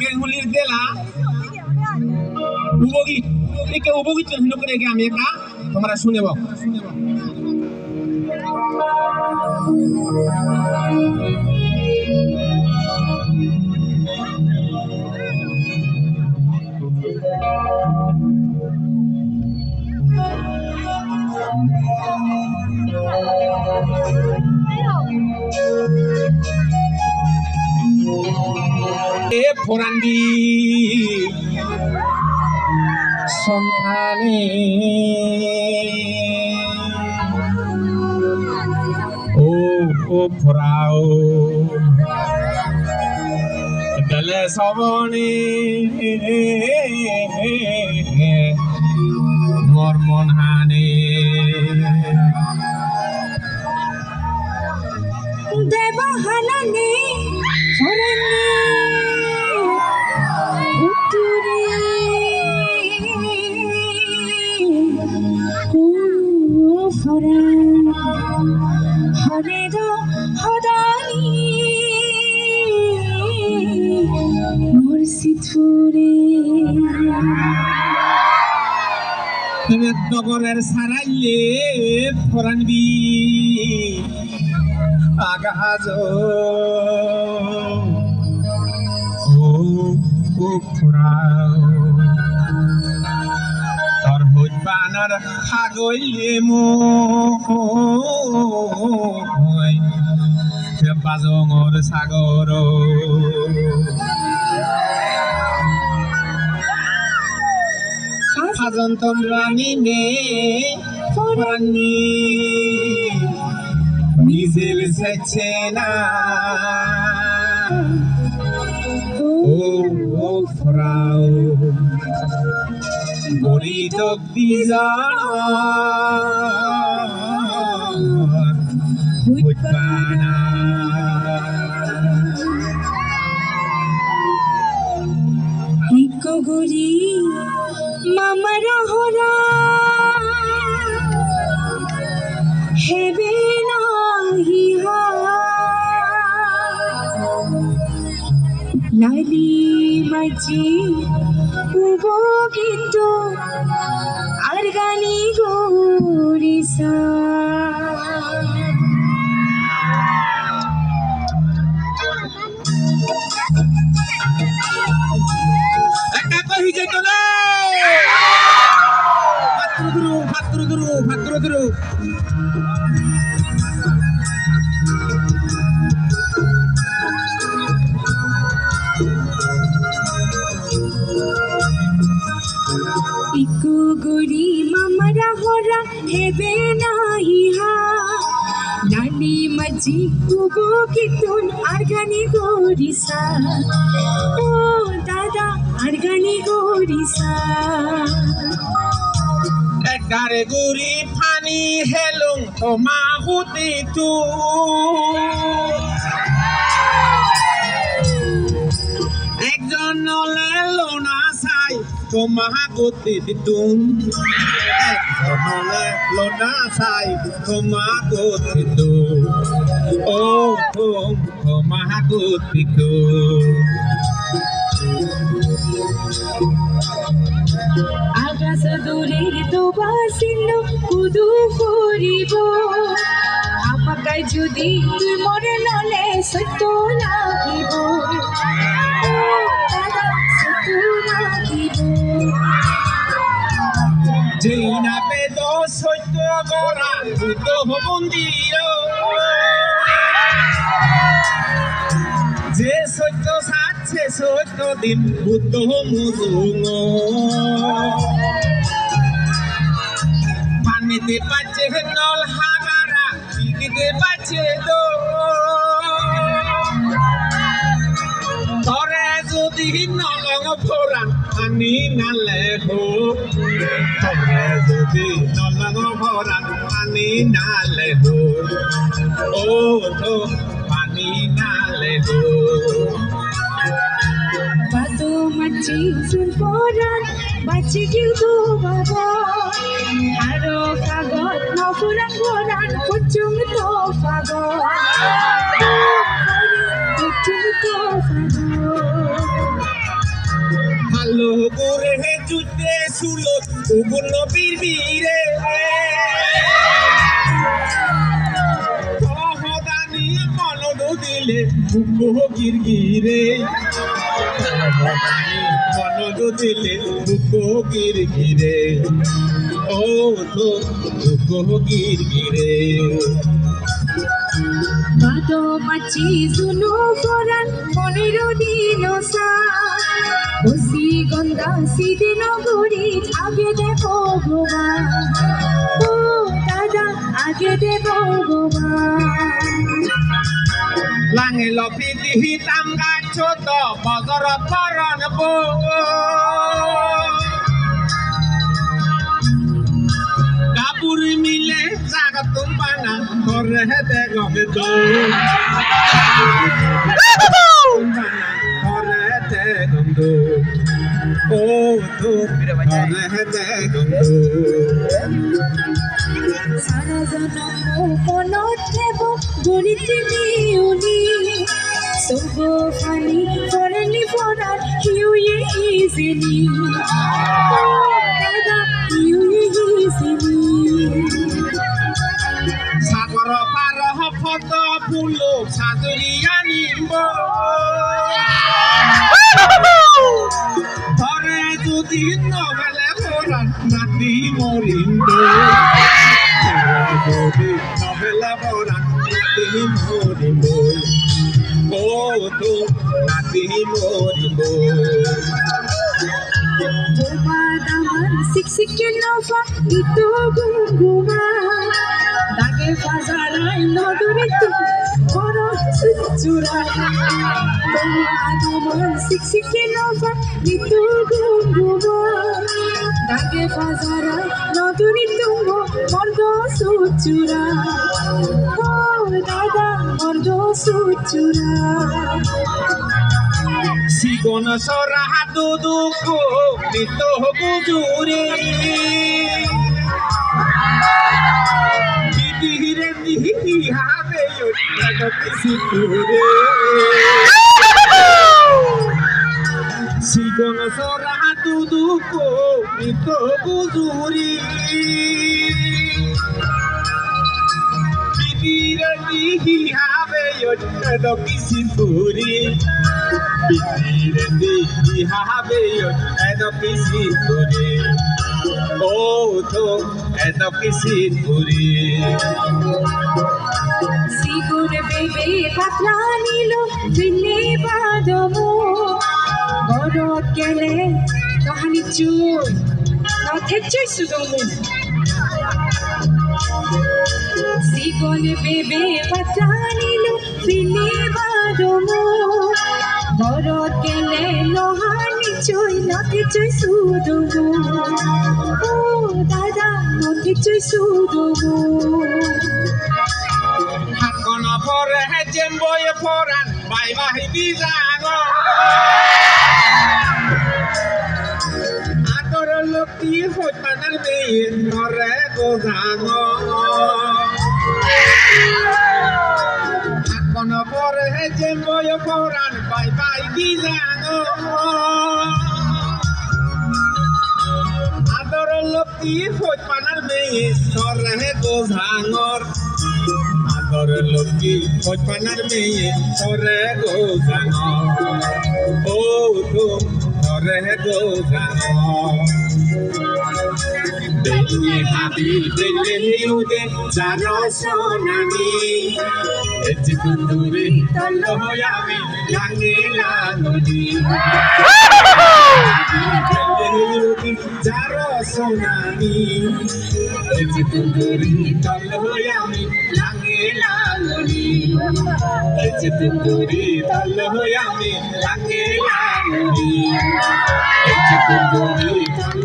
গেঙ্গুলির দেলা উপগীত একে উপগীত করে আমি একটা তোমরা শুনেব ফোরান্ডি সন্তানে ও ফোরাও দলে সবনে মর্মন হানে দেবা হালানে ফোরান্ডি হরের হদানি মরসিথুরে নগরের সারাইলে ফরানবি আগাজ ও ফরাও তোর হইবানার হাগইলে মই বাজঙর সাগর সাজন্তন রানী নে ফরানি নিজের সেছে না ও ফরাও গড়ি দগ্ধি জানা গরি মামার হরা হেবে নাহি লালি মাঝি উপগীত আর গানি গরিসা ইকু গরি মামারা হরা হেবে নাহি লালি মাঝি উপগীতুন আর গানি গরিসা ও দাদা আর গানি গরিসা গারে গুরি ফানি হেলুং তোমা হুতি তু একজন নলে লোনা সাই তোমা গতি তুম একজন নলে লোনা সাই তোমা গতি তু ও তোমা গতি তু আকাশ দূরের দোবাসিল কুদু করিব আমাকে যদি তুই মরে নলে সত্য লাগিব সত্য লাগিব যেই না বেদ সত্য গড়া বুদ্ধ মন্দির যে সত্য সাচ্ছে সত্য দিন বুদ্ধ মুজুং পানিতে পাচ্ছে নল হাগারা দিতে পাচ্ছে তো তরে যদি নলং ফোরান পানি নালে হো তরে যদি নলং ফোরান পানি নালে হো ও তো পানি নালে হো বাতো মাছি সুর পরান বাঁচি কিন্তু বাবা আরো কাগজ নফুরান পরান কুচুং তো পাগল কুচুং তো পাগল সুলত উগুন নবীর বীরে সহদানি মনদ দিলে বুক গিরগিরে মনদ দিলে বুক গিরগিরে ও তো বুক গিরগিরে বাদো মাছি শুনো ফরান মনেরো দিন সা বসি গন্ধা সিদে নগরী আগে দেখো ভগবান ও দাদা আগে দেখো ভগবান Lange lopi dihitam gacho to bozor koron bo Kapuri mile jagat tumpana kore de gobe do kore de gondo Oh do kore de gondo সারা জনম মনত থেব গণিতে নিউনি সবো ফানি ফরানি ফরান হিউয়ে ইজিনি দাদা হিউয়ে ইজিনি সাগর পার ফত ফুলো সাজরিয়া নিম্ব ধরে যদি নবেলে ভরান নাতি মরিন্দ যদি নবেলা ভরান নাতি মরিন্দ ও তো নাতি মরিন্দ দামান সিকসিকে নফা ইতো গুমগুমা দাগে ফাজারাই নদরে তো বড় চুরা দামান সিকসিকে নফা ইতো গুমগুমা দাগে ফাজারাই নদরে তো মর্দ সুচুরা ও দাদা মর্দ সুচুরা Sigon sora duduku nito gujure Didire dihi habe yo nago kisipure Sigon sora duduku nito gujure Didire dihi habe yo nago kisipure Bitire di habe yo edo kisi puri Oh to edo kisi puri Sigure bebe patla nilo bille badomo Gorot gele kahani chuy na thechchoy sudomo Sigure bebe patla nilo bille badomo Gorot gele lohani chuy na thechchoy sudomo Oh dada na thechchoy sudomo Hakona pore jemboye poran bai bai bizago Ador lokti hotanar be nore gozago Hakona pore jemboye poran bai bai bizago Ador lokti hotanar be nore gozangor Ador lokti hotanar be nore gozangor Oh to nore gozangor Benye habi benye hiude jaro sonami Eti kunduri tolo hoyami lange lanodi Benye hiude jaro sonami Eti kunduri tolo hoyami lange lanodi Eti kunduri tolo hoyami lange lanodi Eti kunduri tolo